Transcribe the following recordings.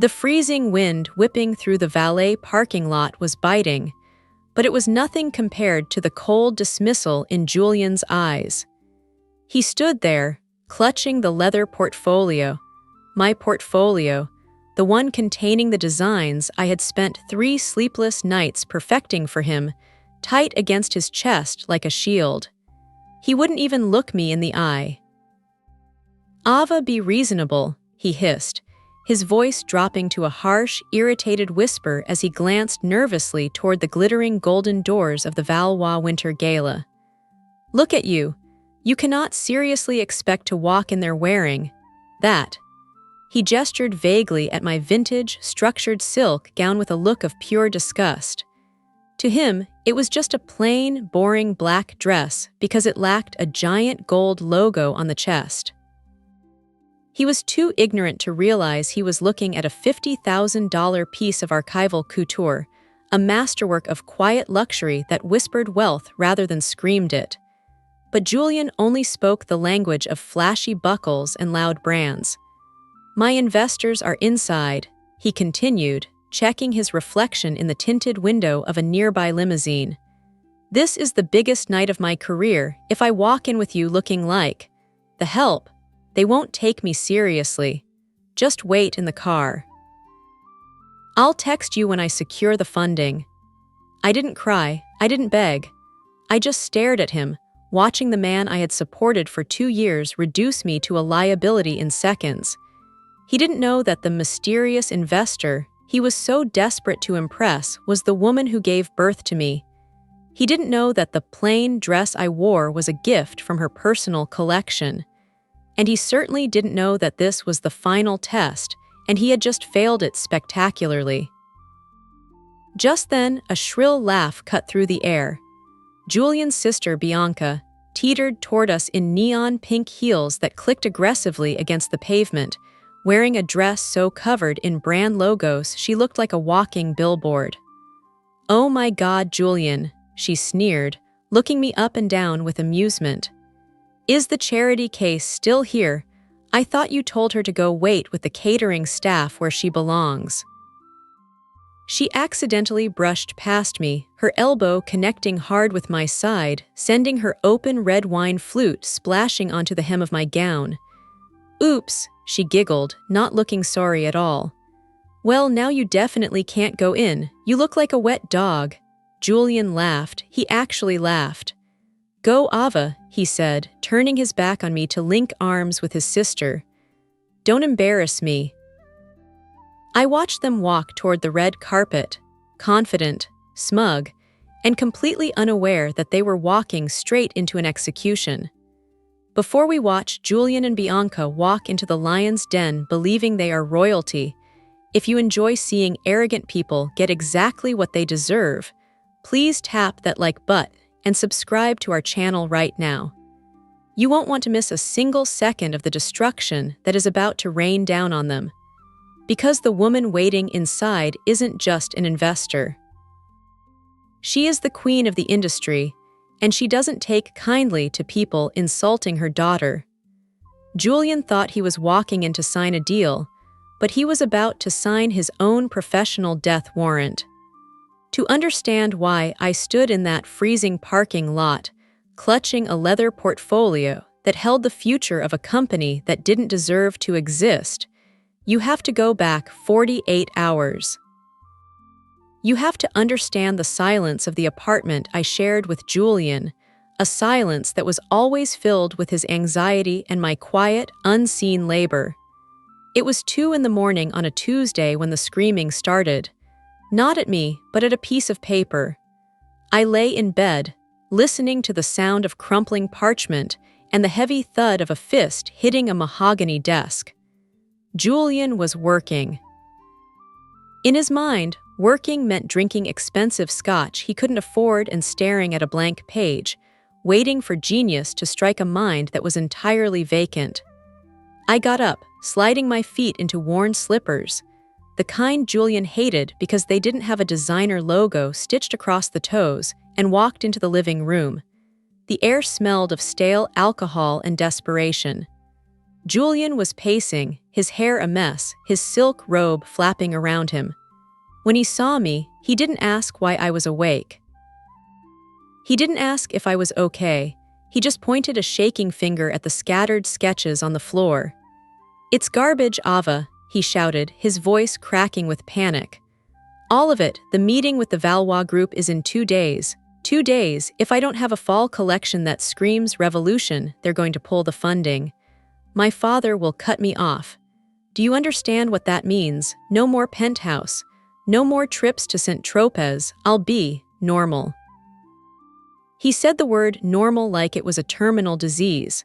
The freezing wind whipping through the valet parking lot was biting, but it was nothing compared to the cold dismissal in Julian's eyes. He stood there, clutching the leather portfolio, my portfolio, the one containing the designs I had spent 3 sleepless nights perfecting for him, tight against his chest like a shield. He wouldn't even look me in the eye. "Ava, be reasonable," he hissed, his voice dropping to a harsh, irritated whisper as he glanced nervously toward the glittering golden doors of the Valois Winter Gala. "Look at you. You cannot seriously expect to walk in there wearing that." He gestured vaguely at my vintage, structured silk gown with a look of pure disgust. To him, it was just a plain, boring black dress because it lacked a giant gold logo on the chest. He was too ignorant to realize he was looking at a $50,000 piece of archival couture, a masterwork of quiet luxury that whispered wealth rather than screamed it. But Julian only spoke the language of flashy buckles and loud brands. "My investors are inside," he continued, checking his reflection in the tinted window of a nearby limousine. "This is the biggest night of my career if I walk in with you looking like the help. They won't take me seriously. Just wait in the car. I'll text you when I secure the funding." I didn't cry, I didn't beg. I just stared at him, watching the man I had supported for 2 years reduce me to a liability in seconds. He didn't know that the mysterious investor he was so desperate to impress was the woman who gave birth to me. He didn't know that the plain dress I wore was a gift from her personal collection. And he certainly didn't know that this was the final test, and he had just failed it spectacularly. Just then, a shrill laugh cut through the air. Julian's sister, Bianca, teetered toward us in neon pink heels that clicked aggressively against the pavement, wearing a dress so covered in brand logos she looked like a walking billboard. "Oh my God, Julian," she sneered, looking me up and down with amusement. "Is the charity case still here? I thought you told her to go wait with the catering staff where she belongs." She accidentally brushed past me, her elbow connecting hard with my side, sending her open red wine flute splashing onto the hem of my gown. "Oops," she giggled, not looking sorry at all. "Well, now you definitely can't go in. You look like a wet dog." Julian laughed. He actually laughed. "Go, Ava," he said, turning his back on me to link arms with his sister. "Don't embarrass me." I watched them walk toward the red carpet, confident, smug, and completely unaware that they were walking straight into an execution. Before we watch Julian and Bianca walk into the lion's den believing they are royalty, if you enjoy seeing arrogant people get exactly what they deserve, please tap that like button and subscribe to our channel right now. You won't want to miss a single second of the destruction that is about to rain down on them. Because the woman waiting inside isn't just an investor. She is the queen of the industry, and she doesn't take kindly to people insulting her daughter. Julian thought he was walking in to sign a deal, but he was about to sign his own professional death warrant. To understand why I stood in that freezing parking lot, clutching a leather portfolio that held the future of a company that didn't deserve to exist, you have to go back 48 hours. You have to understand the silence of the apartment I shared with Julian, a silence that was always filled with his anxiety and my quiet, unseen labor. It was 2 a.m. on a Tuesday when the screaming started. Not at me, but at a piece of paper. I lay in bed, listening to the sound of crumpling parchment and the heavy thud of a fist hitting a mahogany desk. Julian was working. In his mind, working meant drinking expensive scotch he couldn't afford and staring at a blank page, waiting for genius to strike a mind that was entirely vacant. I got up, sliding my feet into worn slippers, the kind Julian hated because they didn't have a designer logo stitched across the toes, and walked into the living room. The air smelled of stale alcohol and desperation. Julian was pacing, his hair a mess, his silk robe flapping around him. When he saw me, he didn't ask why I was awake. He didn't ask if I was okay. He just pointed a shaking finger at the scattered sketches on the floor. "It's garbage, Ava," he shouted, his voice cracking with panic. "All of it. The meeting with the Valois group is in 2 days. 2 days. If I don't have a fall collection that screams revolution, they're going to pull the funding. My father will cut me off. Do you understand what that means? No more penthouse. No more trips to St. Tropez. I'll be normal." He said the word normal like it was a terminal disease.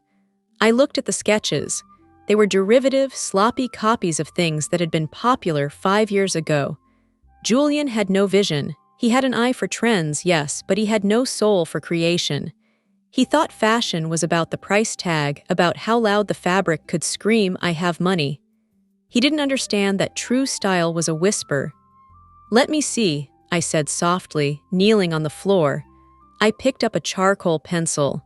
I looked at the sketches. They were derivative, sloppy copies of things that had been popular 5 years ago. Julian had no vision. He had an eye for trends, yes, but he had no soul for creation. He thought fashion was about the price tag, about how loud the fabric could scream, "I have money." He didn't understand that true style was a whisper. "Let me see," I said softly, kneeling on the floor. I picked up a charcoal pencil.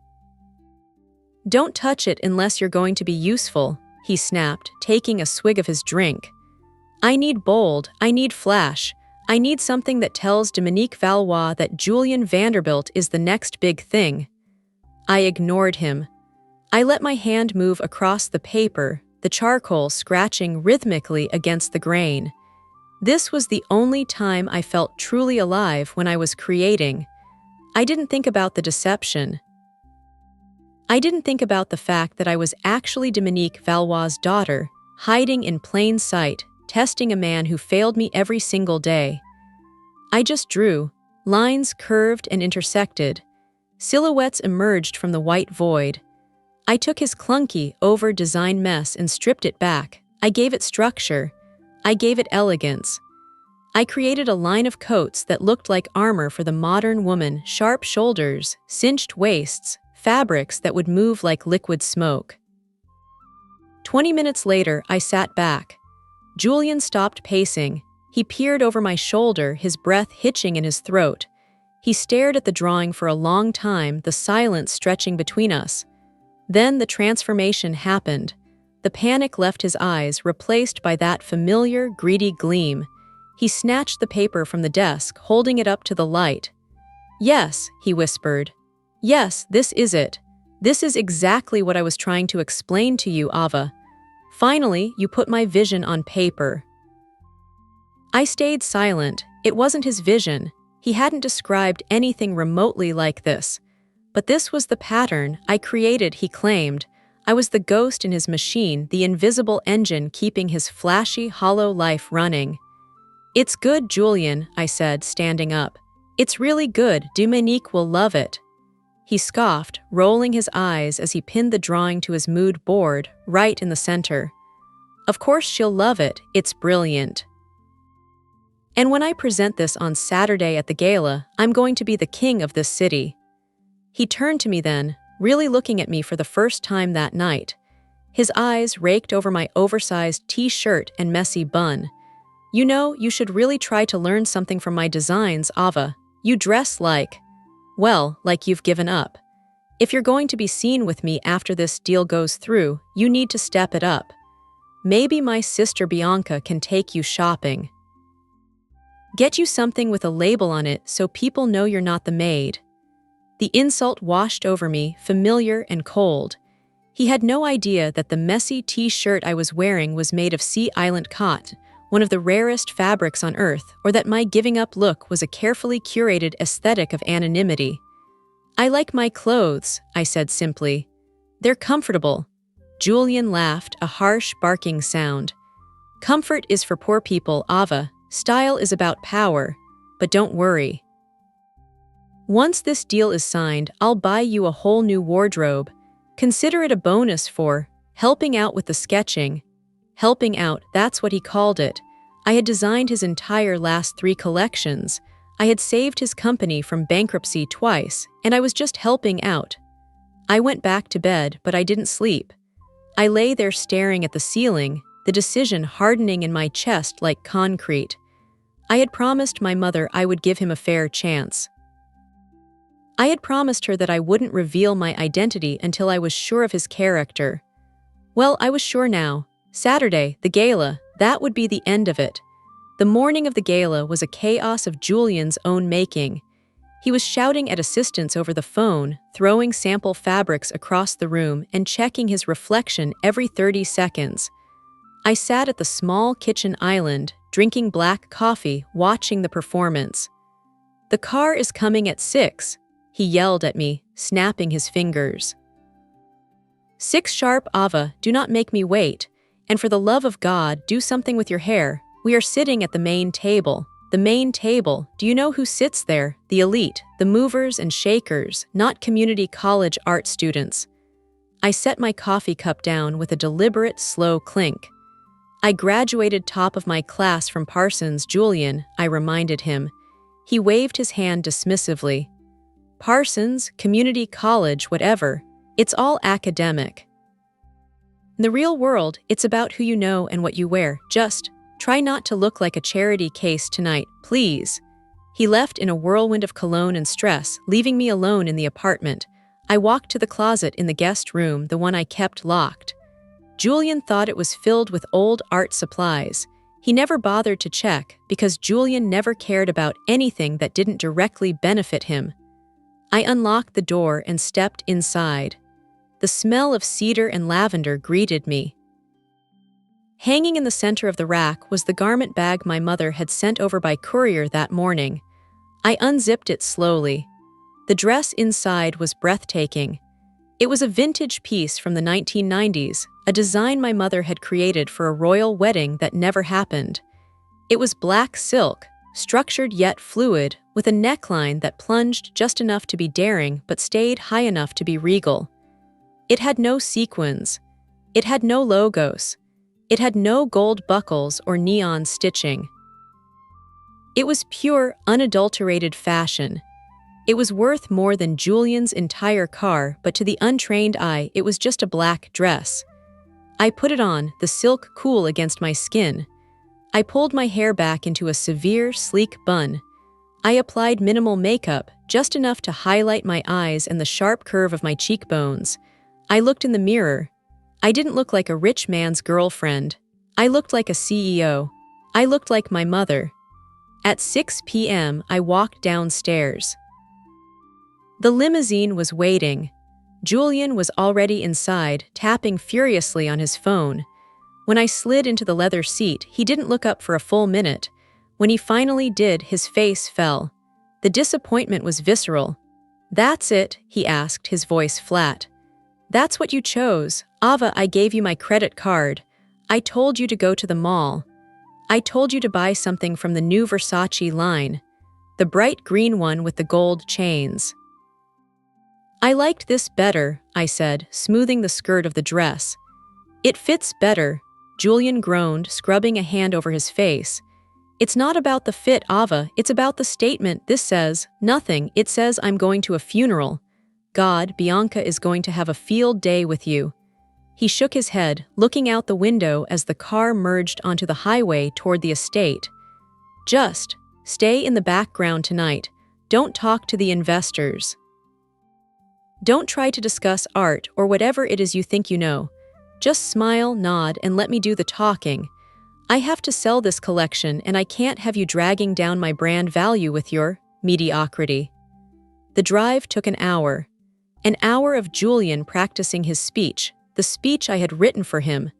"Don't touch it unless you're going to be useful," he snapped, taking a swig of his drink. "I need bold, I need flash. I need something that tells Dominique Valois that Julian Vanderbilt is the next big thing." I ignored him. I let my hand move across the paper, the charcoal scratching rhythmically against the grain. This was the only time I felt truly alive when I was creating. I didn't think about the deception. I didn't think about the fact that I was actually Dominique Valois' daughter, hiding in plain sight, testing a man who failed me every single day. I just drew. Lines curved and intersected. Silhouettes emerged from the white void. I took his clunky, over-designed mess and stripped it back. I gave it structure. I gave it elegance. I created a line of coats that looked like armor for the modern woman, sharp shoulders, cinched waists, fabrics that would move like liquid smoke. 20 minutes later, I sat back. Julian stopped pacing. He peered over my shoulder, his breath hitching in his throat. He stared at the drawing for a long time, the silence stretching between us. Then the transformation happened. The panic left his eyes, replaced by that familiar, greedy gleam. He snatched the paper from the desk, holding it up to the light. "Yes," he whispered. "Yes, this is it. This is exactly what I was trying to explain to you, Ava. Finally, you put my vision on paper." I stayed silent. It wasn't his vision. He hadn't described anything remotely like this. But this was the pattern I created, he claimed. I was the ghost in his machine, the invisible engine keeping his flashy, hollow life running. "It's good, Julian," I said, standing up. "It's really good. Dominique will love it." He scoffed, rolling his eyes as he pinned the drawing to his mood board, right in the center. "Of course she'll love it. It's brilliant. And when I present this on Saturday at the gala, I'm going to be the king of this city." He turned to me then, really looking at me for the first time that night. His eyes raked over my oversized t-shirt and messy bun. "You know, you should really try to learn something from my designs, Ava. You dress like you've given up. If you're going to be seen with me after this deal goes through, you need to step it up. Maybe my sister Bianca can take you shopping. Get you something with a label on it so people know you're not the maid." The insult washed over me, familiar and cold. He had no idea that the messy t-shirt I was wearing was made of Sea Island cotton, one of the rarest fabrics on earth, or that my giving up look was a carefully curated aesthetic of anonymity. "I like my clothes," I said simply. "They're comfortable." Julian laughed, a harsh, barking sound. "Comfort is for poor people, Ava. Style is about power. But don't worry. Once this deal is signed, I'll buy you a whole new wardrobe. Consider it a bonus for helping out with the sketching." Helping out, that's what he called it. I had designed his entire last 3 collections. I had saved his company from bankruptcy twice, and I was just helping out. I went back to bed, but I didn't sleep. I lay there staring at the ceiling, the decision hardening in my chest like concrete. I had promised my mother I would give him a fair chance. I had promised her that I wouldn't reveal my identity until I was sure of his character. Well, I was sure now. Saturday, the gala, that would be the end of it. The morning of the gala was a chaos of Julian's own making. He was shouting at assistants over the phone, throwing sample fabrics across the room, and checking his reflection every 30 seconds. I sat at the small kitchen island, drinking black coffee, watching the performance. "The car is coming at 6, he yelled at me, snapping his fingers. 6 sharp, Ava, do not make me wait. And for the love of God, do something with your hair. We are sitting at the main table. The main table, do you know who sits there? The elite, the movers and shakers, not community college art students." I set my coffee cup down with a deliberate, slow clink. "I graduated top of my class from Parsons, Julian," I reminded him. He waved his hand dismissively. "Parsons, community college, whatever. It's all academic. In the real world, it's about who you know and what you wear. Just try not to look like a charity case tonight, please." He left in a whirlwind of cologne and stress, leaving me alone in the apartment. I walked to the closet in the guest room, the one I kept locked. Julian thought it was filled with old art supplies. He never bothered to check, because Julian never cared about anything that didn't directly benefit him. I unlocked the door and stepped inside. The smell of cedar and lavender greeted me. Hanging in the center of the rack was the garment bag my mother had sent over by courier that morning. I unzipped it slowly. The dress inside was breathtaking. It was a vintage piece from the 1990s, a design my mother had created for a royal wedding that never happened. It was black silk, structured yet fluid, with a neckline that plunged just enough to be daring but stayed high enough to be regal. It had no sequins. It had no logos. It had no gold buckles or neon stitching. It was pure, unadulterated fashion. It was worth more than Julian's entire car, but to the untrained eye, it was just a black dress. I put it on, the silk cool against my skin. I pulled my hair back into a severe, sleek bun. I applied minimal makeup, just enough to highlight my eyes and the sharp curve of my cheekbones. I looked in the mirror. I didn't look like a rich man's girlfriend. I looked like a CEO. I looked like my mother. At 6 p.m., I walked downstairs. The limousine was waiting. Julian was already inside, tapping furiously on his phone. When I slid into the leather seat, he didn't look up for a full minute. When he finally did, his face fell. The disappointment was visceral. "That's it?" he asked, his voice flat. "That's what you chose. Ava, I gave you my credit card. I told you to go to the mall. I told you to buy something from the new Versace line. The bright green one with the gold chains." "I liked this better," I said, smoothing the skirt of the dress. "It fits better," Julian groaned, scrubbing a hand over his face. "It's not about the fit, Ava, it's about the statement. This says nothing. It says I'm going to a funeral. God, Bianca is going to have a field day with you." He shook his head, looking out the window as the car merged onto the highway toward the estate. "Just stay in the background tonight. Don't talk to the investors. Don't try to discuss art or whatever it is you think you know. Just smile, nod, and let me do the talking. I have to sell this collection, and I can't have you dragging down my brand value with your mediocrity." The drive took an hour. An hour of Julian practicing his speech, the speech I had written for him.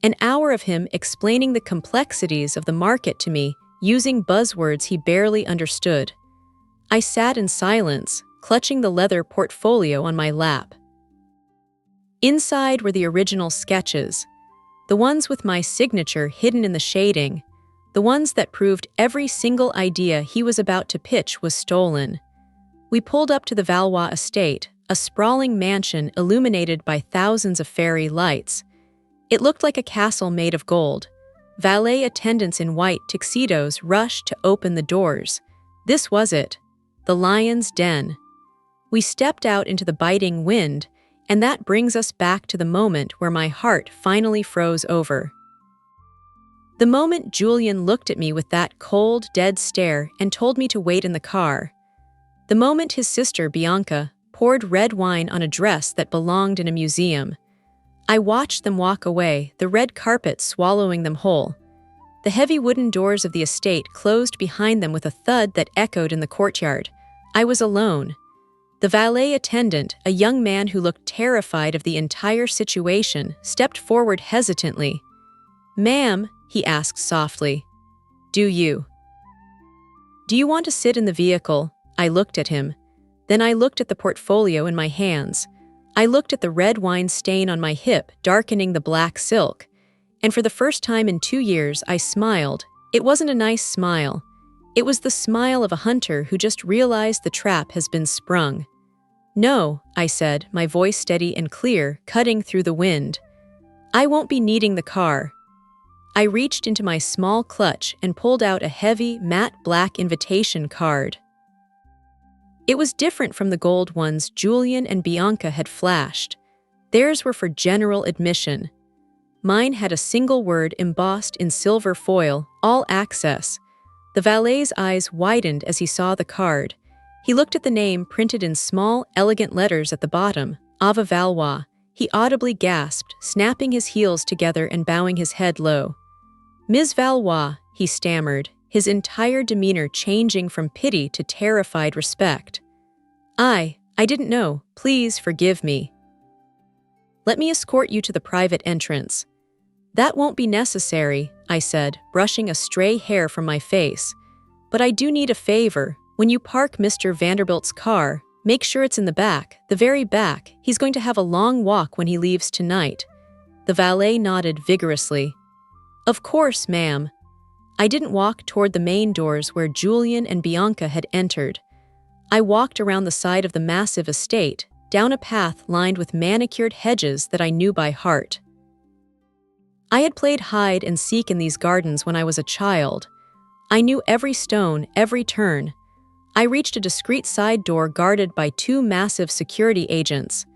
An hour of him explaining the complexities of the market to me, using buzzwords he barely understood. I sat in silence, clutching the leather portfolio on my lap. Inside were the original sketches, the ones with my signature hidden in the shading, the ones that proved every single idea he was about to pitch was stolen. We pulled up to the Valois estate, a sprawling mansion illuminated by thousands of fairy lights. It looked like a castle made of gold. Valet attendants in white tuxedos rushed to open the doors. This was it, the lion's den. We stepped out into the biting wind, and that brings us back to the moment where my heart finally froze over. The moment Julian looked at me with that cold, dead stare and told me to wait in the car. The moment his sister, Bianca, poured red wine on a dress that belonged in a museum. I watched them walk away, the red carpet swallowing them whole. The heavy wooden doors of the estate closed behind them with a thud that echoed in the courtyard. I was alone. The valet attendant, a young man who looked terrified of the entire situation, stepped forward hesitantly. "Ma'am," he asked softly, Do you want to sit in the vehicle?" I looked at him. Then I looked at the portfolio in my hands. I looked at the red wine stain on my hip, darkening the black silk. And for the first time in 2 years, I smiled. It wasn't a nice smile. It was the smile of a hunter who just realized the trap has been sprung. "No," I said, my voice steady and clear, cutting through the wind. "I won't be needing the car." I reached into my small clutch and pulled out a heavy, matte black invitation card. It was different from the gold ones Julian and Bianca had flashed. Theirs were for general admission. Mine had a single word embossed in silver foil, all access. The valet's eyes widened as he saw the card. He looked at the name printed in small, elegant letters at the bottom, Ava Valois. He audibly gasped, snapping his heels together and bowing his head low. "Ms. Valois," he stammered, his entire demeanor changing from pity to terrified respect. I didn't know. Please forgive me." "Let me escort you to the private entrance." "That won't be necessary," I said, brushing a stray hair from my face. "But I do need a favor. When you park Mr. Vanderbilt's car, make sure it's in the back, the very back. He's going to have a long walk when he leaves tonight." The valet nodded vigorously. "Of course, ma'am." I didn't walk toward the main doors where Julian and Bianca had entered. I walked around the side of the massive estate, down a path lined with manicured hedges that I knew by heart. I had played hide and seek in these gardens when I was a child. I knew every stone, every turn. I reached a discreet side door guarded by 2 massive security agents.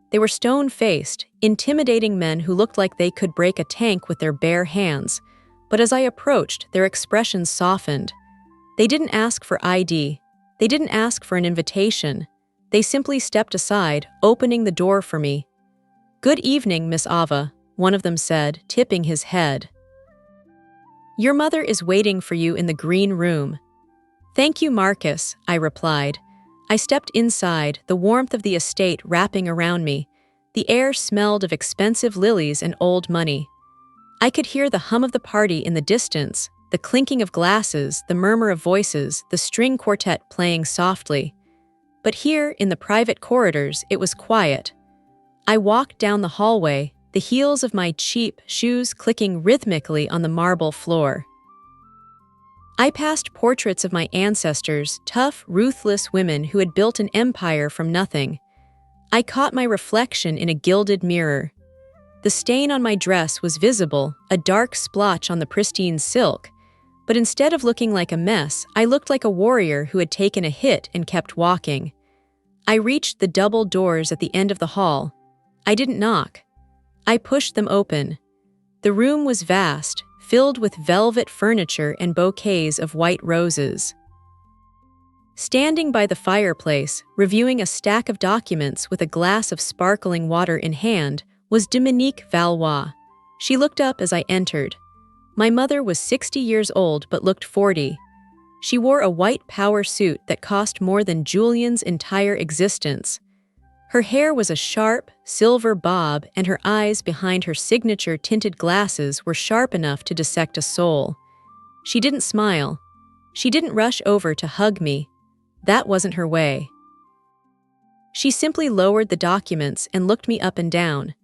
They were stone-faced, intimidating men who looked like they could break a tank with their bare hands. But as I approached, their expressions softened. They didn't ask for ID. They didn't ask for an invitation. They simply stepped aside, opening the door for me. "Good evening, Miss Ava," one of them said, tipping his head. "Your mother is waiting for you in the green room." "Thank you, Marcus," I replied. I stepped inside, the warmth of the estate wrapping around me. The air smelled of expensive lilies and old money. I could hear the hum of the party in the distance, the clinking of glasses, the murmur of voices, the string quartet playing softly. But here, in the private corridors, it was quiet. I walked down the hallway, the heels of my cheap shoes clicking rhythmically on the marble floor. I passed portraits of my ancestors, tough, ruthless women who had built an empire from nothing. I caught my reflection in a gilded mirror. The stain on my dress was visible, a dark splotch on the pristine silk. But instead of looking like a mess, I looked like a warrior who had taken a hit and kept walking. I reached the double doors at the end of the hall. I didn't knock. I pushed them open. The room was vast, filled with velvet furniture and bouquets of white roses. Standing by the fireplace, reviewing a stack of documents with a glass of sparkling water in hand, was Dominique Valois. She looked up as I entered. My mother was 60 years old but looked 40. She wore a white power suit that cost more than Julian's entire existence. Her hair was a sharp, silver bob, and her eyes behind her signature tinted glasses were sharp enough to dissect a soul. She didn't smile. She didn't rush over to hug me. That wasn't her way. She simply lowered the documents and looked me up and down.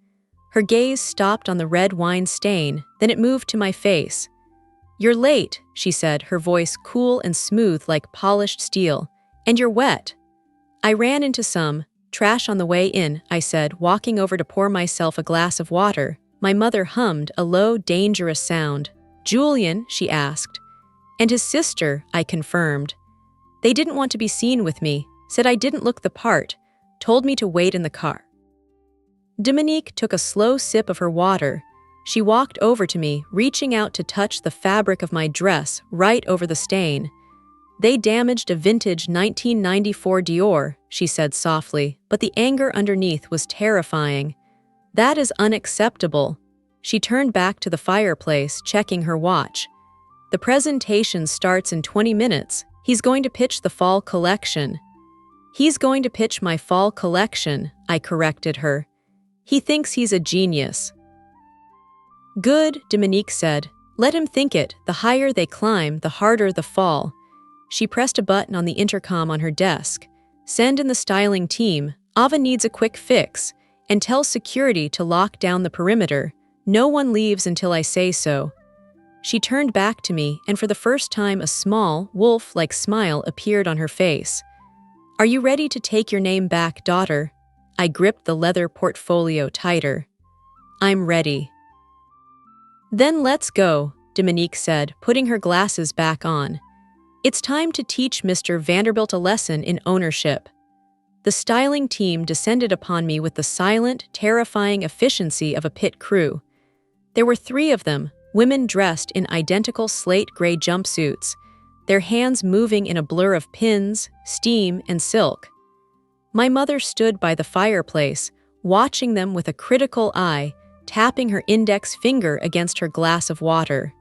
Her gaze stopped on the red wine stain, then it moved to my face. "You're late," she said, her voice cool and smooth like polished steel. "And you're wet." "I ran into some trash on the way in," I said, walking over to pour myself a glass of water. My mother hummed a low, dangerous sound. "Julian?" she asked. "And his sister," I confirmed. "They didn't want to be seen with me, said I didn't look the part, told me to wait in the car." Dominique took a slow sip of her water. She walked over to me, reaching out to touch the fabric of my dress right over the stain. "They damaged a vintage 1994 Dior," she said softly, but the anger underneath was terrifying. That is unacceptable. She turned back to the fireplace, checking her watch. The presentation starts in 20 minutes. He's going to pitch the fall collection. He's going to pitch my fall collection, I corrected her. He thinks he's a genius. Good, Dominique said. Let him think it. The higher they climb, the harder the fall. She pressed a button on the intercom on her desk. Send in the styling team. Ava needs a quick fix. And tell security to lock down the perimeter. No one leaves until I say so. She turned back to me, and for the first time a small, wolf-like smile appeared on her face. Are you ready to take your name back, daughter? I gripped the leather portfolio tighter. I'm ready. Then let's go, Dominique said, putting her glasses back on. It's time to teach Mr. Vanderbilt a lesson in ownership. The styling team descended upon me with the silent, terrifying efficiency of a pit crew. There were 3 of them, women dressed in identical slate-gray jumpsuits, their hands moving in a blur of pins, steam, and silk. My mother stood by the fireplace, watching them with a critical eye, tapping her index finger against her glass of water.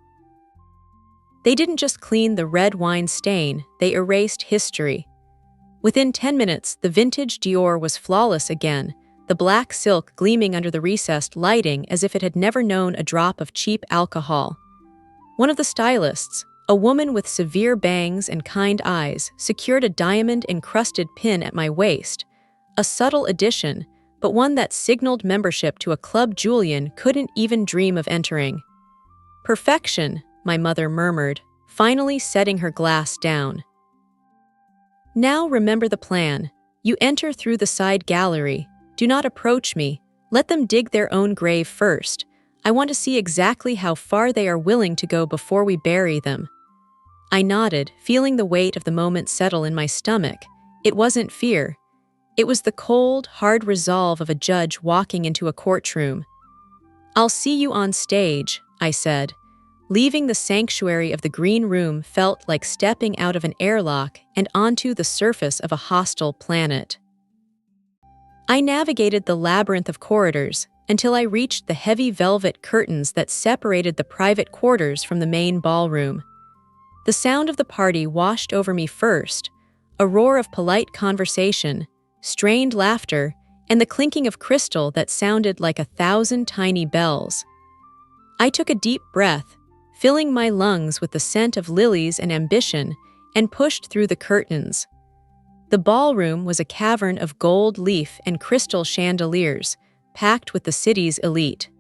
They didn't just clean the red wine stain, they erased history. Within 10 minutes, the vintage Dior was flawless again, the black silk gleaming under the recessed lighting as if it had never known a drop of cheap alcohol. One of the stylists, a woman with severe bangs and kind eyes, secured a diamond-encrusted pin at my waist, a subtle addition, but one that signaled membership to a club Julian couldn't even dream of entering. Perfection, my mother murmured, finally setting her glass down. Now remember the plan. You enter through the side gallery. Do not approach me. Let them dig their own grave first. I want to see exactly how far they are willing to go before we bury them. I nodded, feeling the weight of the moment settle in my stomach. It wasn't fear. It was the cold, hard resolve of a judge walking into a courtroom. I'll see you on stage, I said. Leaving the sanctuary of the green room felt like stepping out of an airlock and onto the surface of a hostile planet. I navigated the labyrinth of corridors until I reached the heavy velvet curtains that separated the private quarters from the main ballroom. The sound of the party washed over me first, a roar of polite conversation, strained laughter, and the clinking of crystal that sounded like 1,000 tiny bells. I took a deep breath, filling my lungs with the scent of lilies and ambition, and pushed through the curtains. The ballroom was a cavern of gold leaf and crystal chandeliers, packed with the city's elite.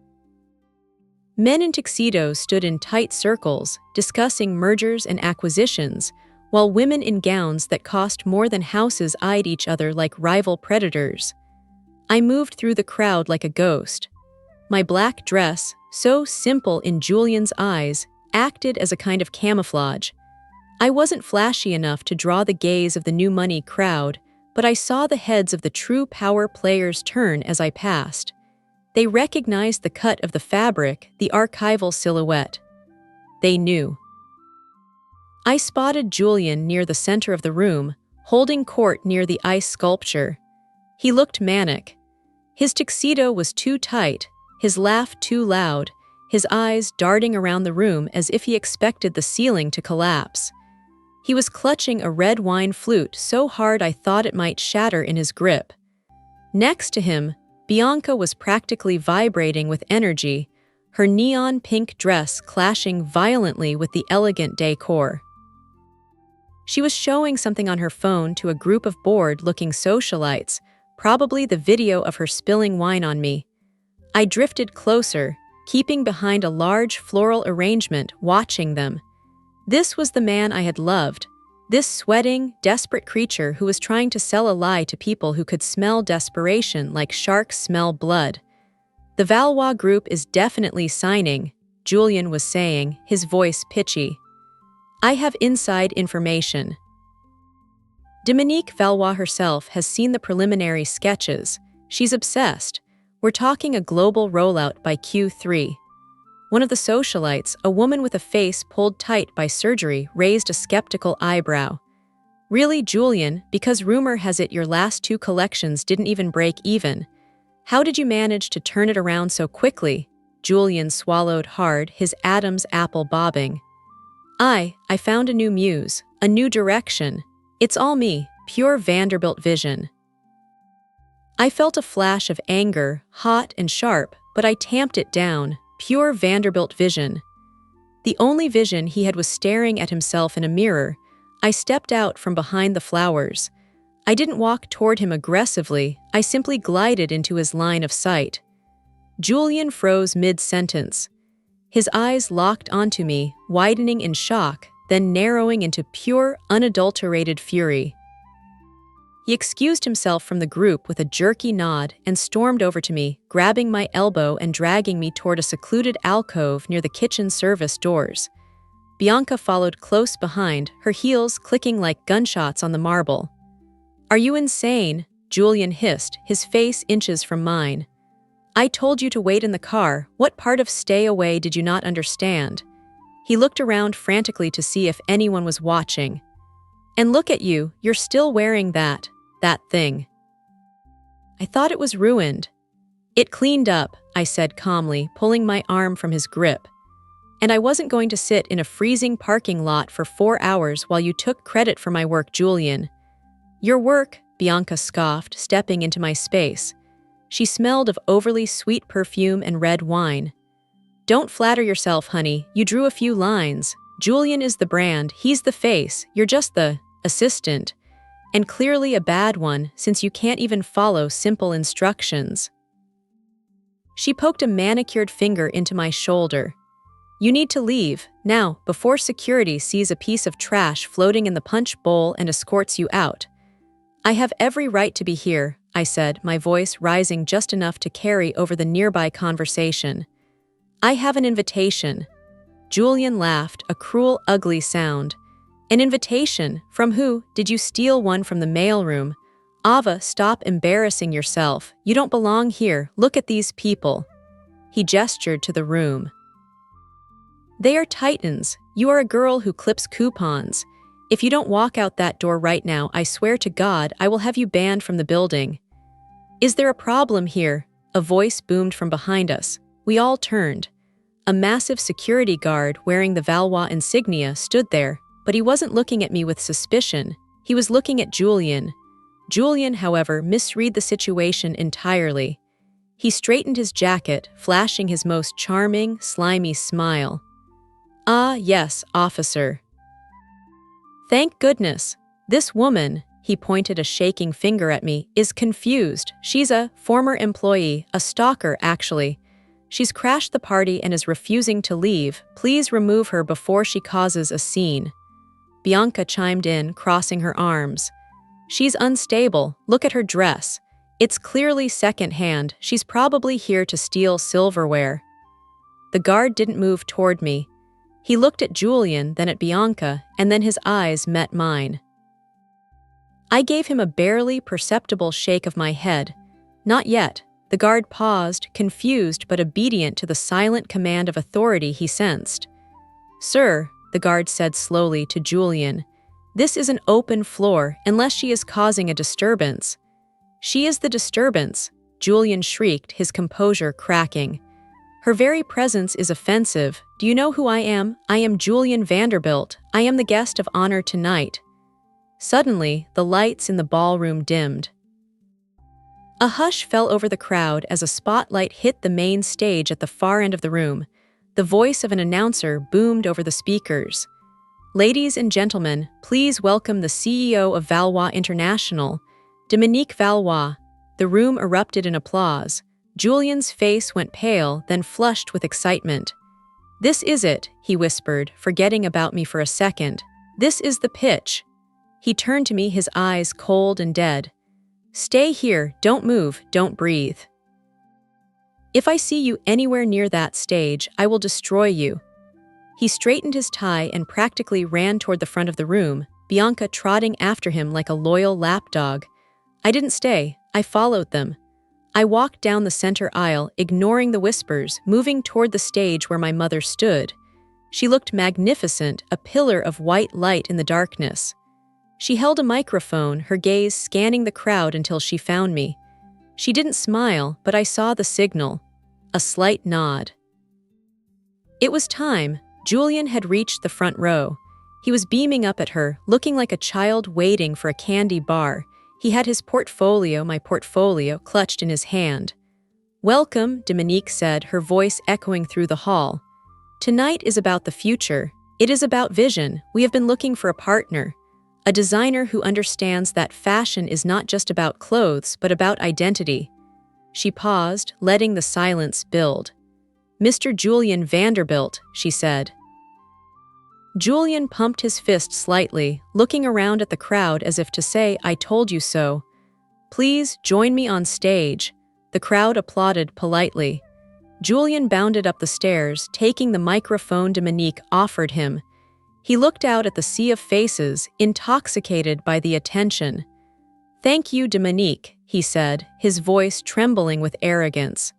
Men in tuxedos stood in tight circles, discussing mergers and acquisitions, while women in gowns that cost more than houses eyed each other like rival predators. I moved through the crowd like a ghost. My black dress, so simple in Julian's eyes, acted as a kind of camouflage. I wasn't flashy enough to draw the gaze of the new money crowd, but I saw the heads of the true power players turn as I passed. They recognized the cut of the fabric, the archival silhouette. They knew. I spotted Julian near the center of the room, holding court near the ice sculpture. He looked manic. His tuxedo was too tight, his laugh too loud, his eyes darting around the room as if he expected the ceiling to collapse. He was clutching a red wine flute so hard I thought it might shatter in his grip. Next to him, Bianca was practically vibrating with energy, her neon pink dress clashing violently with the elegant decor. She was showing something on her phone to a group of bored-looking socialites, probably the video of her spilling wine on me. I drifted closer, keeping behind a large floral arrangement, watching them. This was the man I had loved, this sweating, desperate creature who was trying to sell a lie to people who could smell desperation like sharks smell blood. The Valois group is definitely signing, Julian was saying, his voice pitchy. I have inside information. Dominique Valois herself has seen the preliminary sketches. She's obsessed. We're talking a global rollout by Q3. One of the socialites, a woman with a face pulled tight by surgery, raised a skeptical eyebrow. Really, Julian, because rumor has it your last 2 collections didn't even break even. How did you manage to turn it around so quickly? Julian swallowed hard, his Adam's apple bobbing. I found a new muse, a new direction. It's all me, pure Vanderbilt vision. I felt a flash of anger, hot and sharp, but I tamped it down, pure Vanderbilt vision. The only vision he had was staring at himself in a mirror. I stepped out from behind the flowers. I didn't walk toward him aggressively, I simply glided into his line of sight. Julian froze mid-sentence. His eyes locked onto me, widening in shock, then narrowing into pure, unadulterated fury. He excused himself from the group with a jerky nod and stormed over to me, grabbing my elbow and dragging me toward a secluded alcove near the kitchen service doors. Bianca followed close behind, her heels clicking like gunshots on the marble. "Are you insane?" Julian hissed, his face inches from mine. "I told you to wait in the car. What part of stay away did you not understand?" He looked around frantically to see if anyone was watching. "And look at you, you're still wearing that thing." I thought it was ruined. "It cleaned up," I said calmly, pulling my arm from his grip. "And I wasn't going to sit in a freezing parking lot for 4 hours while you took credit for my work, Julian." "Your work," Bianca scoffed, stepping into my space. She smelled of overly sweet perfume and red wine. "Don't flatter yourself, honey. You drew a few lines. Julian is the brand, he's the face, you're just the assistant. And clearly a bad one, since you can't even follow simple instructions." She poked a manicured finger into my shoulder. "You need to leave, now, before security sees a piece of trash floating in the punch bowl and escorts you out." "I have every right to be here," I said, my voice rising just enough to carry over the nearby conversation. "I have an invitation." Julian laughed, a cruel, ugly sound. "An invitation? From who? Did you steal one from the mailroom?" "Ava, stop embarrassing yourself. You don't belong here. Look at these people." He gestured to the room. "They are titans. You are a girl who clips coupons. If you don't walk out that door right now, I swear to God, I will have you banned from the building." "Is there a problem here?" A voice boomed from behind us. We all turned. A massive security guard wearing the Valois insignia stood there, but he wasn't looking at me with suspicion. He was looking at Julian. Julian, however, misread the situation entirely. He straightened his jacket, flashing his most charming, slimy smile. "Ah, yes, officer." "Thank goodness. This woman," he pointed a shaking finger at me, "is confused. She's a former employee, a stalker, actually. She's crashed the party and is refusing to leave. Please remove her before she causes a scene." Bianca chimed in, crossing her arms. "She's unstable. Look at her dress. It's clearly second-hand. She's probably here to steal silverware." The guard didn't move toward me. He looked at Julian, then at Bianca, and then his eyes met mine. I gave him a barely perceptible shake of my head. "Not yet." The guard paused, confused but obedient to the silent command of authority he sensed. "Sir," the guard said slowly to Julian, "this is an open floor, unless she is causing a disturbance." "She is the disturbance," Julian shrieked, his composure cracking. "Her very presence is offensive. Do you know who I am? I am Julian Vanderbilt. I am the guest of honor tonight." Suddenly, the lights in the ballroom dimmed. A hush fell over the crowd as a spotlight hit the main stage at the far end of the room. The voice of an announcer boomed over the speakers. "Ladies and gentlemen, please welcome the CEO of Valois International, Dominique Valois." The room erupted in applause. Julian's face went pale, then flushed with excitement. "This is it," he whispered, forgetting about me for a second. "This is the pitch." He turned to me, his eyes cold and dead. "Stay here, don't move, don't breathe. If I see you anywhere near that stage, I will destroy you." He straightened his tie and practically ran toward the front of the room, Bianca trotting after him like a loyal lapdog. I didn't stay, I followed them. I walked down the center aisle, ignoring the whispers, moving toward the stage where my mother stood. She looked magnificent, a pillar of white light in the darkness. She held a microphone, her gaze scanning the crowd until she found me. She didn't smile, but I saw the signal. A slight nod. It was time. Julian had reached the front row. He was beaming up at her, looking like a child waiting for a candy bar. He had his portfolio, my portfolio, clutched in his hand. "Welcome," Dominique said, her voice echoing through the hall. "Tonight is about the future. It is about vision. We have been looking for a partner. A designer who understands that fashion is not just about clothes, but about identity." She paused, letting the silence build. "Mr. Julian Vanderbilt," she said. Julian pumped his fist slightly, looking around at the crowd as if to say, "I told you so." "Please join me on stage." The crowd applauded politely. Julian bounded up the stairs, taking the microphone Dominique offered him. He looked out at the sea of faces, intoxicated by the attention. "Thank you, Dominique," he said, his voice trembling with arrogance.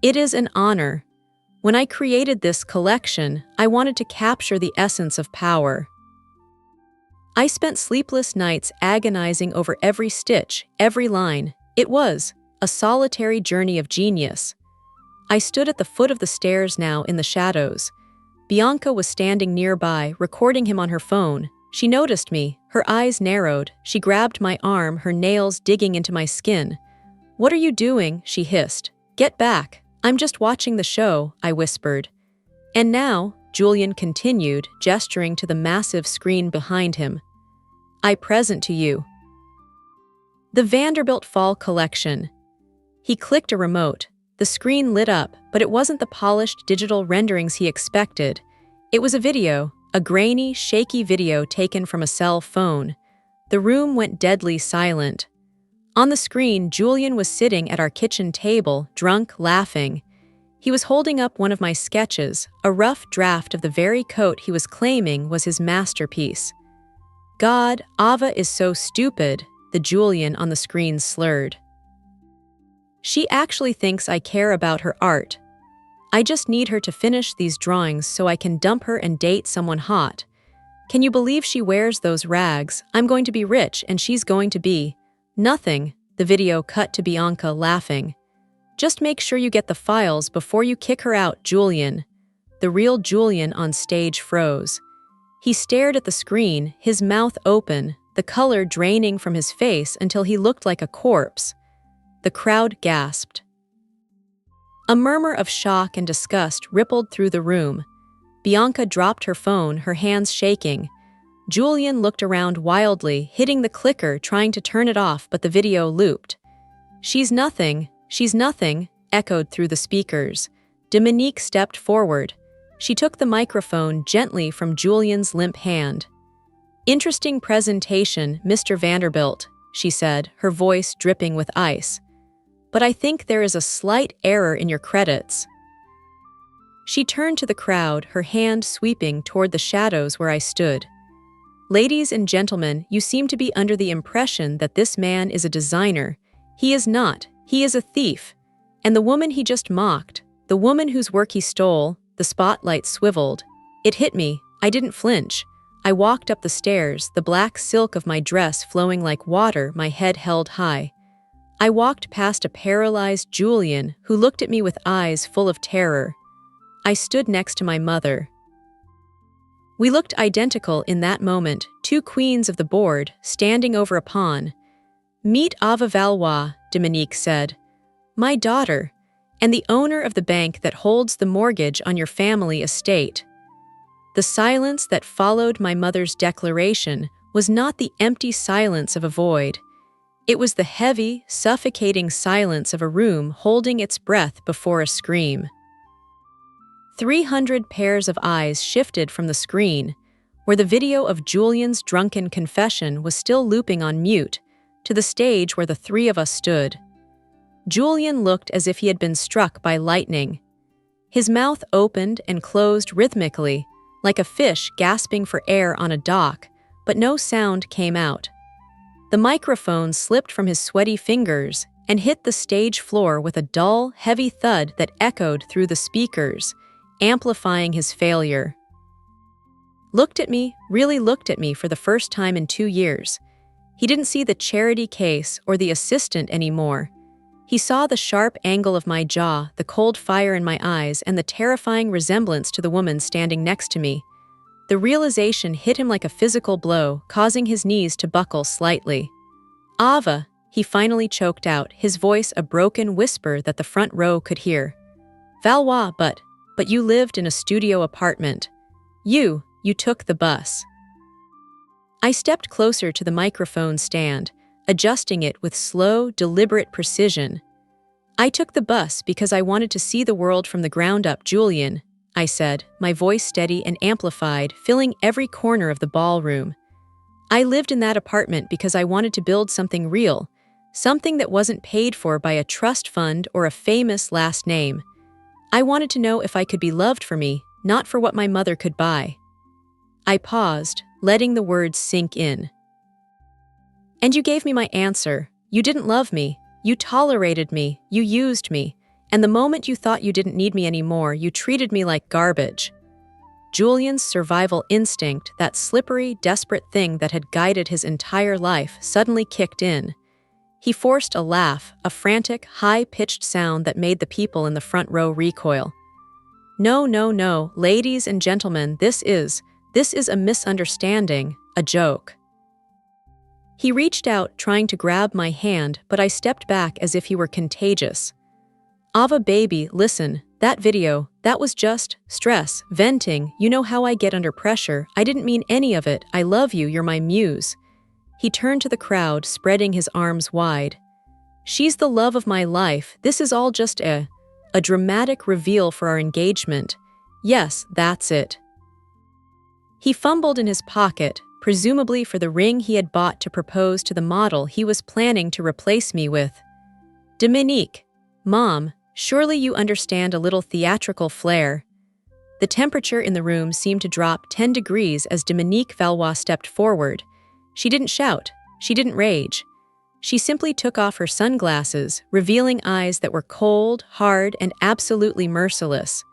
"It is an honor. When I created this collection, I wanted to capture the essence of power. I spent sleepless nights agonizing over every stitch, every line. It was a solitary journey of genius." I stood at the foot of the stairs now in the shadows. Bianca was standing nearby, recording him on her phone. She noticed me. Her eyes narrowed. She grabbed my arm, her nails digging into my skin. "What are you doing?" she hissed. "Get back." "I'm just watching the show," I whispered. "And now," Julian continued, gesturing to the massive screen behind him, "I present to you the Vanderbilt Fall Collection." He clicked a remote. The screen lit up, but it wasn't the polished digital renderings he expected. It was a video, a grainy, shaky video taken from a cell phone. The room went deadly silent. On the screen, Julian was sitting at our kitchen table, drunk, laughing. He was holding up one of my sketches, a rough draft of the very coat he was claiming was his masterpiece. "God, Ava is so stupid," the Julian on the screen slurred. "She actually thinks I care about her art. I just need her to finish these drawings so I can dump her and date someone hot. Can you believe she wears those rags? I'm going to be rich and she's going to be nothing." The video cut to Bianca laughing. "Just make sure you get the files before you kick her out, Julian." The real Julian on stage froze. He stared at the screen, his mouth open, the color draining from his face until he looked like a corpse. The crowd gasped. A murmur of shock and disgust rippled through the room. Bianca dropped her phone, her hands shaking. Julian looked around wildly, hitting the clicker, trying to turn it off, but the video looped. She's nothing," echoed through the speakers. Dominique stepped forward. She took the microphone gently from Julian's limp hand. "Interesting presentation, Mr. Vanderbilt," she said, her voice dripping with ice. "But I think there is a slight error in your credits." She turned to the crowd, her hand sweeping toward the shadows where I stood. "Ladies and gentlemen, you seem to be under the impression that this man is a designer. He is not. He is a thief. And the woman he just mocked, the woman whose work he stole," the spotlight swiveled. It hit me. I didn't flinch. I walked up the stairs, the black silk of my dress flowing like water, my head held high. I walked past a paralyzed Julian who looked at me with eyes full of terror. I stood next to my mother. We looked identical in that moment, two queens of the board, standing over a pawn. "Meet Ava Valois," Dominique said. "My daughter, and the owner of the bank that holds the mortgage on your family estate." The silence that followed my mother's declaration was not the empty silence of a void. It was the heavy, suffocating silence of a room holding its breath before a scream. 300 pairs of eyes shifted from the screen, where the video of Julian's drunken confession was still looping on mute, to the stage where the three of us stood. Julian looked as if he had been struck by lightning. His mouth opened and closed rhythmically, like a fish gasping for air on a dock, but no sound came out. The microphone slipped from his sweaty fingers and hit the stage floor with a dull, heavy thud that echoed through the speakers, amplifying his failure. Really looked at me for the first time in 2 years. He didn't see the charity case or the assistant anymore. He saw the sharp angle of my jaw, the cold fire in my eyes, and the terrifying resemblance to the woman standing next to me. The realization hit him like a physical blow, causing his knees to buckle slightly. "Ava," he finally choked out, his voice a broken whisper that the front row could hear. "Valois, but you lived in a studio apartment. You took the bus." I stepped closer to the microphone stand, adjusting it with slow, deliberate precision. "I took the bus because I wanted to see the world from the ground up, Julian," I said, my voice steady and amplified, filling every corner of the ballroom. "I lived in that apartment because I wanted to build something real, something that wasn't paid for by a trust fund or a famous last name. I wanted to know if I could be loved for me, not for what my mother could buy." I paused, letting the words sink in. "And you gave me my answer. You didn't love me. You tolerated me. You used me. And the moment you thought you didn't need me anymore, you treated me like garbage." Julian's survival instinct, that slippery, desperate thing that had guided his entire life, suddenly kicked in. He forced a laugh, a frantic, high-pitched sound that made the people in the front row recoil. "No, no, no, ladies and gentlemen, this is a misunderstanding, a joke." He reached out, trying to grab my hand, but I stepped back as if he were contagious. "Ava baby, listen, that video, that was just stress, venting. You know how I get under pressure. I didn't mean any of it. I love you, you're my muse." He turned to the crowd, spreading his arms wide. "She's the love of my life. This is all just a dramatic reveal for our engagement. Yes, that's it." He fumbled in his pocket, presumably for the ring he had bought to propose to the model he was planning to replace me with. "Dominique, Mom, surely you understand a little theatrical flair." The temperature in the room seemed to drop 10 degrees as Dominique Valois stepped forward. She didn't shout. She didn't rage. She simply took off her sunglasses, revealing eyes that were cold, hard, and absolutely merciless.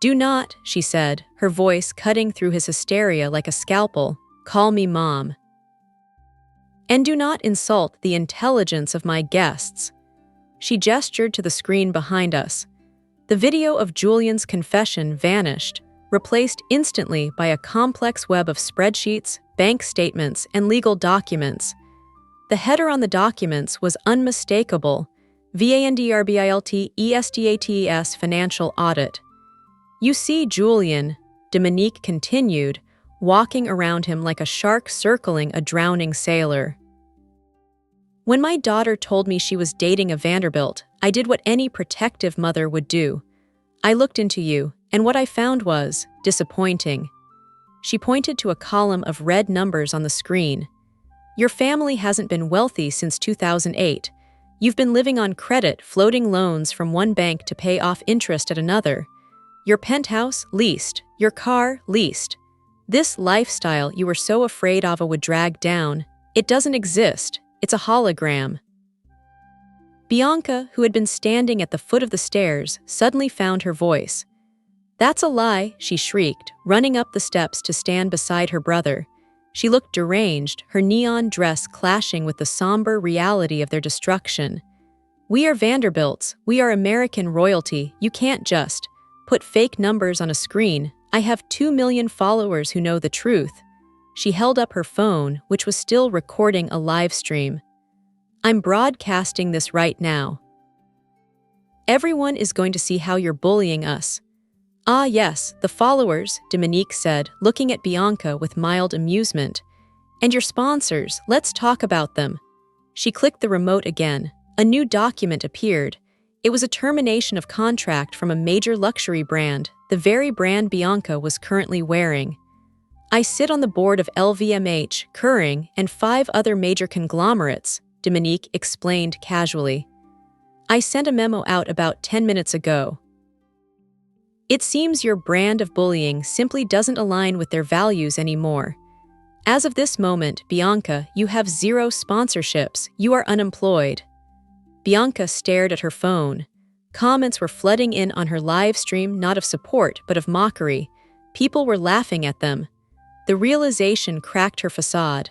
"Do not," she said, her voice cutting through his hysteria like a scalpel, "call me Mom. And do not insult the intelligence of my guests." She gestured to the screen behind us. The video of Julian's confession vanished, replaced instantly by a complex web of spreadsheets, bank statements, and legal documents. The header on the documents was unmistakable: VANDRBILT Financial Audit. "You see, Julian," Dominique continued, walking around him like a shark circling a drowning sailor. "When my daughter told me she was dating a Vanderbilt, I did what any protective mother would do. I looked into you, and what I found was disappointing." She pointed to a column of red numbers on the screen. "Your family hasn't been wealthy since 2008. You've been living on credit, floating loans from one bank to pay off interest at another. Your penthouse, leased. Your car, leased. This lifestyle you were so afraid Ava would drag down, it doesn't exist. It's a hologram." Bianca, who had been standing at the foot of the stairs, suddenly found her voice. "That's a lie," she shrieked, running up the steps to stand beside her brother. She looked deranged, her neon dress clashing with the somber reality of their destruction. "We are Vanderbilts. We are American royalty. You can't just put fake numbers on a screen. I have 2 million followers who know the truth." She held up her phone, which was still recording a live stream. "I'm broadcasting this right now. Everyone is going to see how you're bullying us." "Ah yes, the followers," Dominique said, looking at Bianca with mild amusement. "And your sponsors, let's talk about them." She clicked the remote again. A new document appeared. It was a termination of contract from a major luxury brand, the very brand Bianca was currently wearing. "I sit on the board of LVMH, Kering, and 5 other major conglomerates," Dominique explained casually. "I sent a memo out about 10 minutes ago. It seems your brand of bullying simply doesn't align with their values anymore. As of this moment, Bianca, you have 0 sponsorships. You are unemployed." Bianca stared at her phone. Comments were flooding in on her live stream, not of support, but of mockery. People were laughing at them. The realization cracked her facade.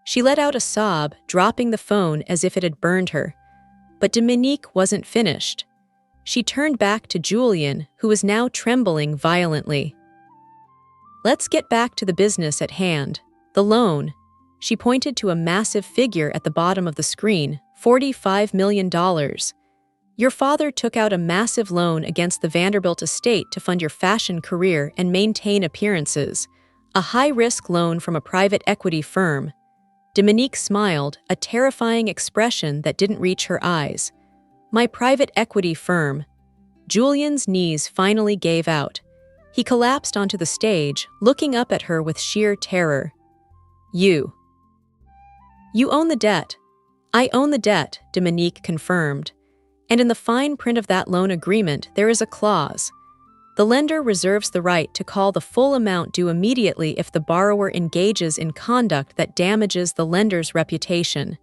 She let out a sob, dropping the phone as if it had burned her. But Dominique wasn't finished. She turned back to Julian, who was now trembling violently. "Let's get back to the business at hand. The loan." She pointed to a massive figure at the bottom of the screen, $45 million. "Your father took out a massive loan against the Vanderbilt estate to fund your fashion career and maintain appearances. A high-risk loan from a private equity firm." Dominique smiled, a terrifying expression that didn't reach her eyes. "My private equity firm." Julian's knees finally gave out. He collapsed onto the stage, looking up at her with sheer terror. You own the debt." "I own the debt," Dominique confirmed. "And in the fine print of that loan agreement, there is a clause. The lender reserves the right to call the full amount due immediately if the borrower engages in conduct that damages the lender's reputation."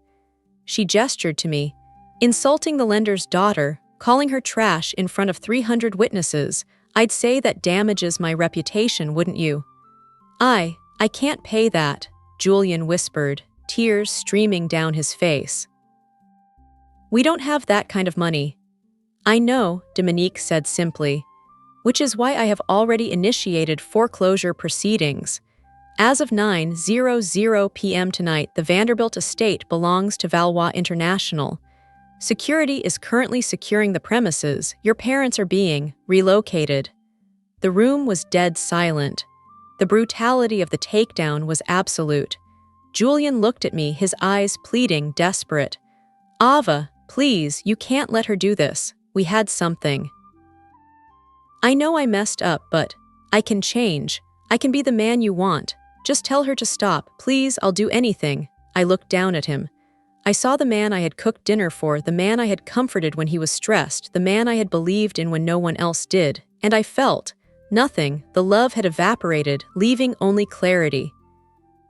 She gestured to me. "Insulting the lender's daughter, calling her trash in front of 300 witnesses, I'd say that damages my reputation, wouldn't you?" I can't pay that," Julian whispered, tears streaming down his face. "We don't have that kind of money." "I know," Dominique said simply, "which is why I have already initiated foreclosure proceedings. As of 9:00 p.m. tonight, the Vanderbilt estate belongs to Valois International. Security is currently securing the premises. Your parents are being relocated." The room was dead silent. The brutality of the takedown was absolute. Julian looked at me, his eyes pleading, desperate. "Ava, please, you can't let her do this. We had something." "I know I messed up, but I can change. I can be the man you want. Just tell her to stop. Please, I'll do anything." I looked down at him. I saw the man I had cooked dinner for, the man I had comforted when he was stressed, the man I had believed in when no one else did, and I felt nothing. The love had evaporated, leaving only clarity.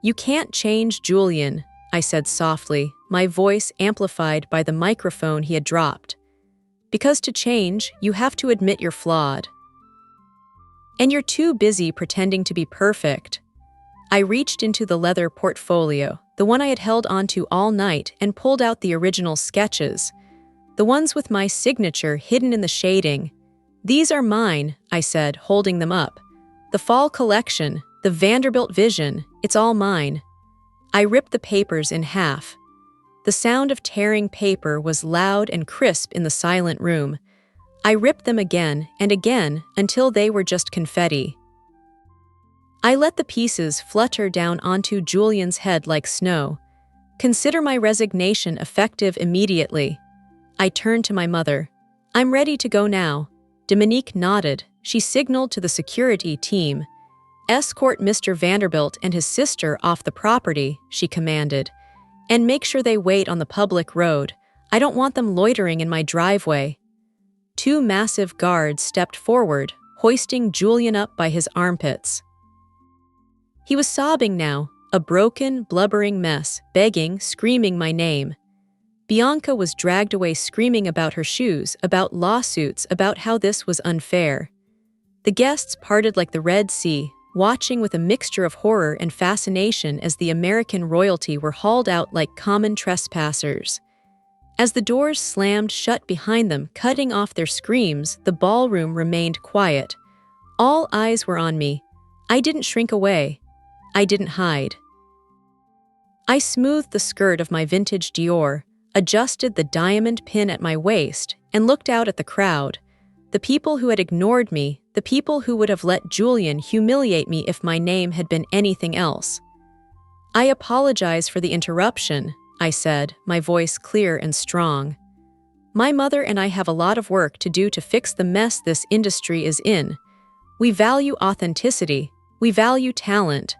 "You can't change Julian," I said softly, my voice amplified by the microphone he had dropped. "Because to change, you have to admit you're flawed. And you're too busy pretending to be perfect." I reached into the leather portfolio, the one I had held onto all night, and pulled out the original sketches, the ones with my signature hidden in the shading. "These are mine," I said, holding them up. "The fall collection, the Vanderbilt vision, it's all mine." I ripped the papers in half. The sound of tearing paper was loud and crisp in the silent room. I ripped them again and again until they were just confetti. I let the pieces flutter down onto Julian's head like snow. "Consider my resignation effective immediately." I turned to my mother. "I'm ready to go now." Dominique nodded. She signaled to the security team. "Escort Mr. Vanderbilt and his sister off the property," she commanded. "And make sure they wait on the public road. I don't want them loitering in my driveway." 2 massive guards stepped forward, hoisting Julian up by his armpits. He was sobbing now, a broken, blubbering mess, begging, screaming my name. Bianca was dragged away screaming about her shoes, about lawsuits, about how this was unfair. The guests parted like the Red Sea, watching with a mixture of horror and fascination as the American royalty were hauled out like common trespassers. As the doors slammed shut behind them, cutting off their screams, the ballroom remained quiet. All eyes were on me. I didn't shrink away. I didn't hide. I smoothed the skirt of my vintage Dior, adjusted the diamond pin at my waist, and looked out at the crowd. The people who had ignored me, the people who would have let Julian humiliate me if my name had been anything else. "I apologize for the interruption," I said, my voice clear and strong. "My mother and I have a lot of work to do to fix the mess this industry is in. We value authenticity, we value talent,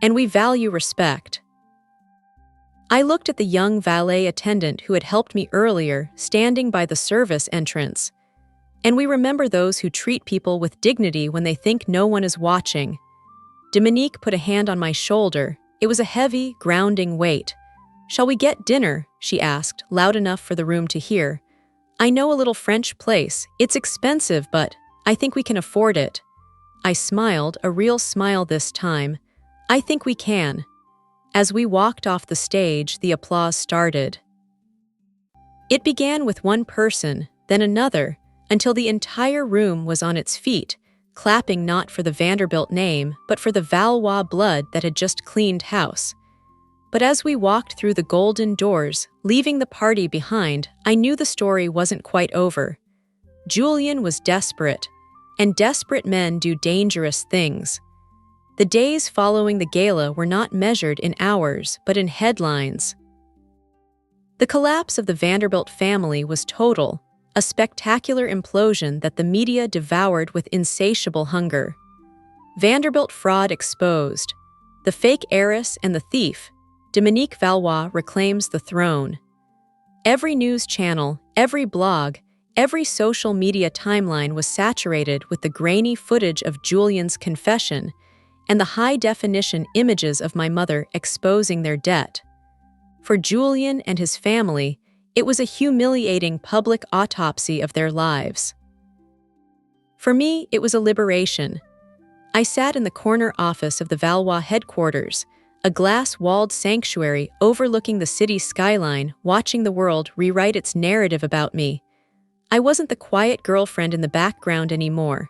and we value respect." I looked at the young valet attendant who had helped me earlier, standing by the service entrance. "And we remember those who treat people with dignity when they think no one is watching." Dominique put a hand on my shoulder. It was a heavy, grounding weight. "Shall we get dinner?" she asked, loud enough for the room to hear. "I know a little French place. It's expensive, but I think we can afford it." I smiled, a real smile this time. "I think we can." As we walked off the stage, the applause started. It began with one person, then another, until the entire room was on its feet, clapping not for the Vanderbilt name, but for the Valois blood that had just cleaned house. But as we walked through the golden doors, leaving the party behind, I knew the story wasn't quite over. Julian was desperate, and desperate men do dangerous things. The days following the gala were not measured in hours, but in headlines. The collapse of the Vanderbilt family was total, a spectacular implosion that the media devoured with insatiable hunger. Vanderbilt fraud exposed. The fake heiress and the thief. Dominique Valois reclaims the throne. Every news channel, every blog, every social media timeline was saturated with the grainy footage of Julian's confession and the high-definition images of my mother exposing their debt. For Julian and his family, it was a humiliating public autopsy of their lives. For me, it was a liberation. I sat in the corner office of the Valois headquarters, a glass-walled sanctuary overlooking the city's skyline, watching the world rewrite its narrative about me. I wasn't the quiet girlfriend in the background anymore.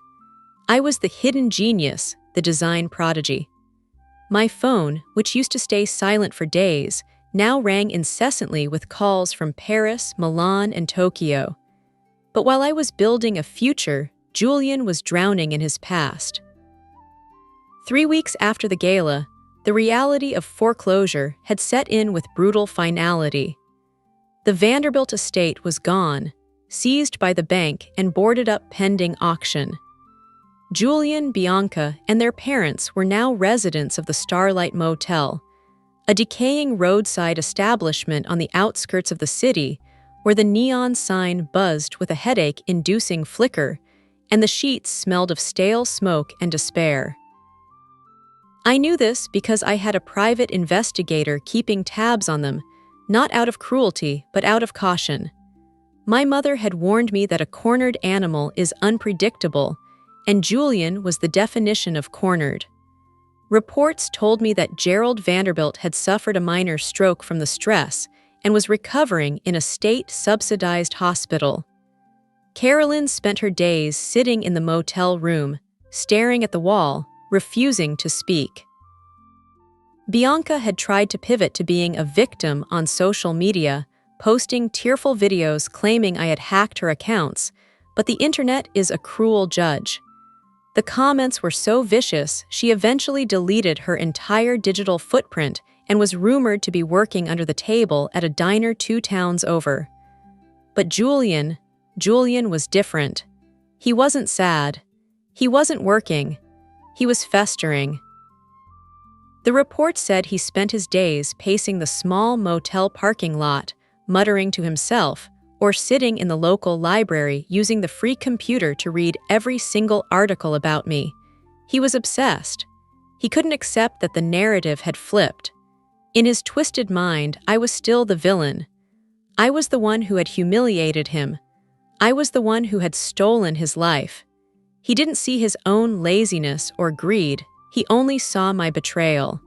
I was the hidden genius, the design prodigy. My phone, which used to stay silent for days, now rang incessantly with calls from Paris, Milan, and Tokyo. But while I was building a future, Julian was drowning in his past. 3 weeks after the gala, the reality of foreclosure had set in with brutal finality. The Vanderbilt estate was gone, seized by the bank and boarded up pending auction. Julian, Bianca, and their parents were now residents of the Starlight Motel, a decaying roadside establishment on the outskirts of the city where the neon sign buzzed with a headache-inducing flicker and the sheets smelled of stale smoke and despair. I knew this because I had a private investigator keeping tabs on them, not out of cruelty, but out of caution. My mother had warned me that a cornered animal is unpredictable, and Julian was the definition of cornered. Reports told me that Gerald Vanderbilt had suffered a minor stroke from the stress and was recovering in a state-subsidized hospital. Carolyn spent her days sitting in the motel room, staring at the wall, refusing to speak. Bianca had tried to pivot to being a victim on social media, posting tearful videos claiming I had hacked her accounts, but the internet is a cruel judge. The comments were so vicious, she eventually deleted her entire digital footprint and was rumored to be working under the table at a diner 2 towns over. But Julian was different. He wasn't sad. He wasn't working. He was festering. The report said he spent his days pacing the small motel parking lot, muttering to himself, or sitting in the local library using the free computer to read every single article about me. He was obsessed. He couldn't accept that the narrative had flipped. In his twisted mind, I was still the villain. I was the one who had humiliated him. I was the one who had stolen his life. He didn't see his own laziness or greed. He only saw my betrayal.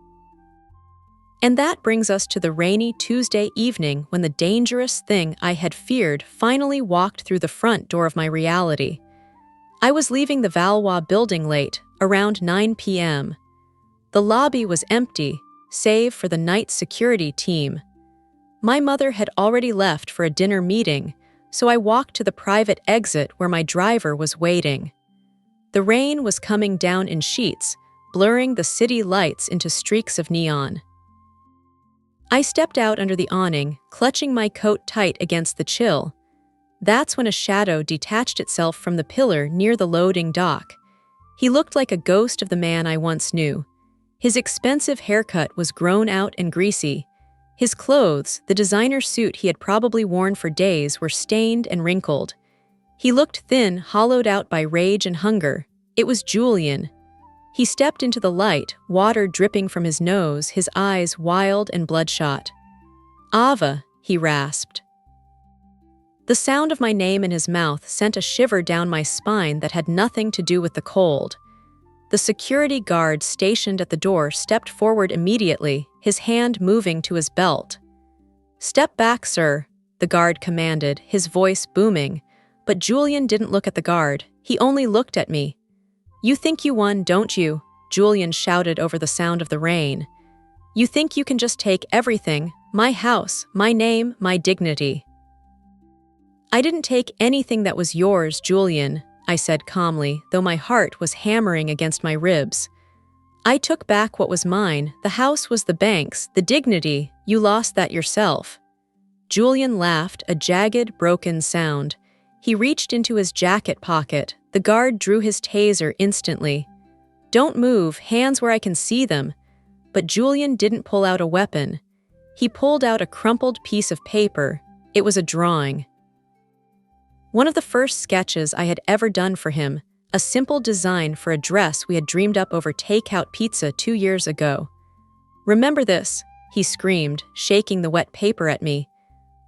And that brings us to the rainy Tuesday evening when the dangerous thing I had feared finally walked through the front door of my reality. I was leaving the Valois building late, around 9 p.m. The lobby was empty, save for the night security team. My mother had already left for a dinner meeting, so I walked to the private exit where my driver was waiting. The rain was coming down in sheets, blurring the city lights into streaks of neon. I stepped out under the awning, clutching my coat tight against the chill. That's when a shadow detached itself from the pillar near the loading dock. He looked like a ghost of the man I once knew. His expensive haircut was grown out and greasy. His clothes, the designer suit he had probably worn for days, were stained and wrinkled. He looked thin, hollowed out by rage and hunger. It was Julian. He stepped into the light, water dripping from his nose, his eyes wild and bloodshot. "Ava," he rasped. The sound of my name in his mouth sent a shiver down my spine that had nothing to do with the cold. The security guard stationed at the door stepped forward immediately, his hand moving to his belt. "Step back, sir," the guard commanded, his voice booming. But Julian didn't look at the guard. He only looked at me. "You think you won, don't you?" Julian shouted over the sound of the rain. "You think you can just take everything, my house, my name, my dignity." "I didn't take anything that was yours, Julian," I said calmly, though my heart was hammering against my ribs. "I took back what was mine. The house was the bank's, the dignity. You lost that yourself." Julian laughed, a jagged, broken sound. He reached into his jacket pocket. The guard drew his taser instantly. "Don't move, hands where I can see them." But Julian didn't pull out a weapon. He pulled out a crumpled piece of paper. It was a drawing. One of the first sketches I had ever done for him, a simple design for a dress we had dreamed up over takeout pizza 2 years ago. "Remember this," he screamed, shaking the wet paper at me.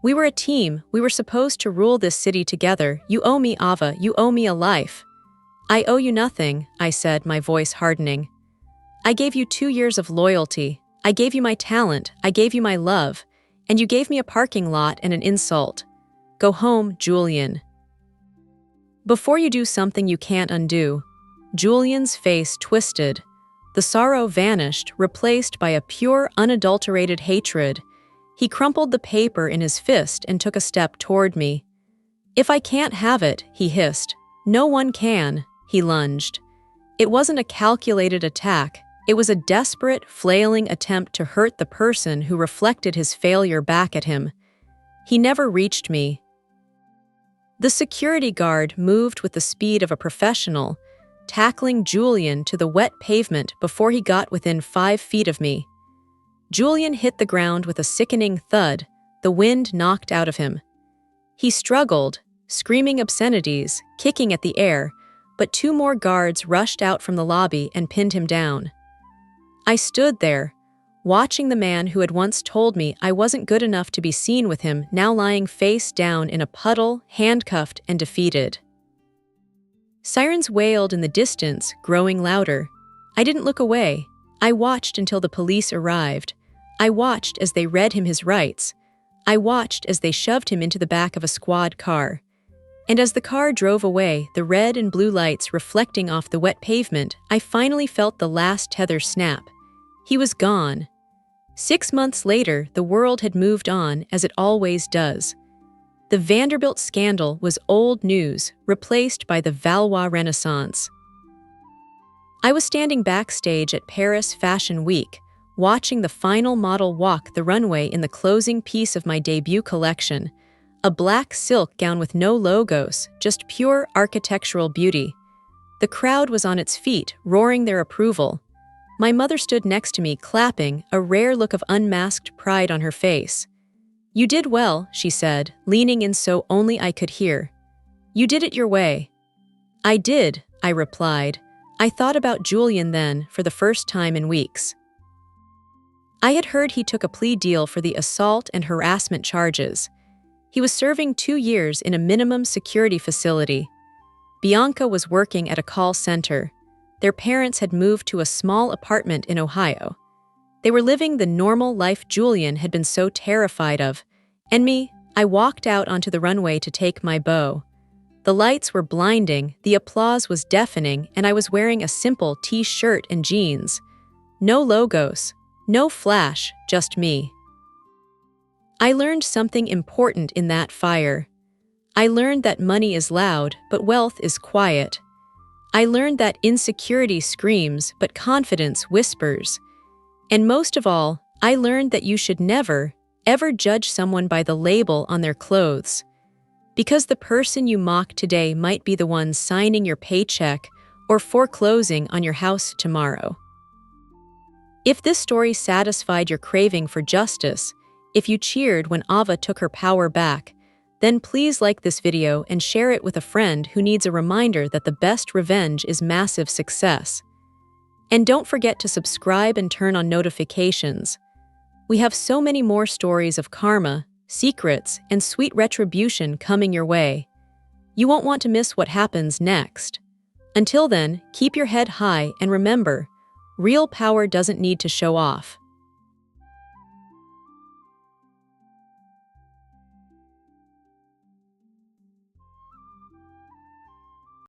"We were a team. We were supposed to rule this city together. You owe me, Ava. You owe me a life." "I owe you nothing," I said, my voice hardening. "I gave you 2 years of loyalty. I gave you my talent. I gave you my love. And you gave me a parking lot and an insult. Go home, Julian." "Before you do something you can't undo." Julian's face twisted. The sorrow vanished, replaced by a pure, unadulterated hatred. He crumpled the paper in his fist and took a step toward me. "If I can't have it," he hissed. "No one can," he lunged. It wasn't a calculated attack. It was a desperate, flailing attempt to hurt the person who reflected his failure back at him. He never reached me. The security guard moved with the speed of a professional, tackling Julian to the wet pavement before he got within 5 feet of me. Julian hit the ground with a sickening thud, the wind knocked out of him. He struggled, screaming obscenities, kicking at the air, but 2 more guards rushed out from the lobby and pinned him down. I stood there, watching the man who had once told me I wasn't good enough to be seen with him now lying face down in a puddle, handcuffed and defeated. Sirens wailed in the distance, growing louder. I didn't look away. I watched until the police arrived. I watched as they read him his rights. I watched as they shoved him into the back of a squad car. And as the car drove away, the red and blue lights reflecting off the wet pavement, I finally felt the last tether snap. He was gone. 6 months later, the world had moved on, as it always does. The Vanderbilt scandal was old news, replaced by the Valois Renaissance. I was standing backstage at Paris Fashion Week, watching the final model walk the runway in the closing piece of my debut collection, a black silk gown with no logos, just pure architectural beauty. The crowd was on its feet, roaring their approval. My mother stood next to me, clapping, a rare look of unmasked pride on her face. "You did well," she said, leaning in so only I could hear. "You did it your way." "I did," I replied. I thought about Julian then, for the first time in weeks. I had heard he took a plea deal for the assault and harassment charges. He was serving 2 years in a minimum security facility. Bianca was working at a call center. Their parents had moved to a small apartment in Ohio. They were living the normal life Julian had been so terrified of. And me, I walked out onto the runway to take my bow. The lights were blinding, the applause was deafening, and I was wearing a simple t-shirt and jeans. No logos, no flash, just me. I learned something important in that fire. I learned that money is loud, but wealth is quiet. I learned that insecurity screams, but confidence whispers. And most of all, I learned that you should never, ever judge someone by the label on their clothes. Because the person you mock today might be the one signing your paycheck or foreclosing on your house tomorrow. If this story satisfied your craving for justice, if you cheered when Ava took her power back, then please like this video and share it with a friend who needs a reminder that the best revenge is massive success. And don't forget to subscribe and turn on notifications. We have so many more stories of karma, secrets, and sweet retribution coming your way. You won't want to miss what happens next. Until then, keep your head high and remember, real power doesn't need to show off.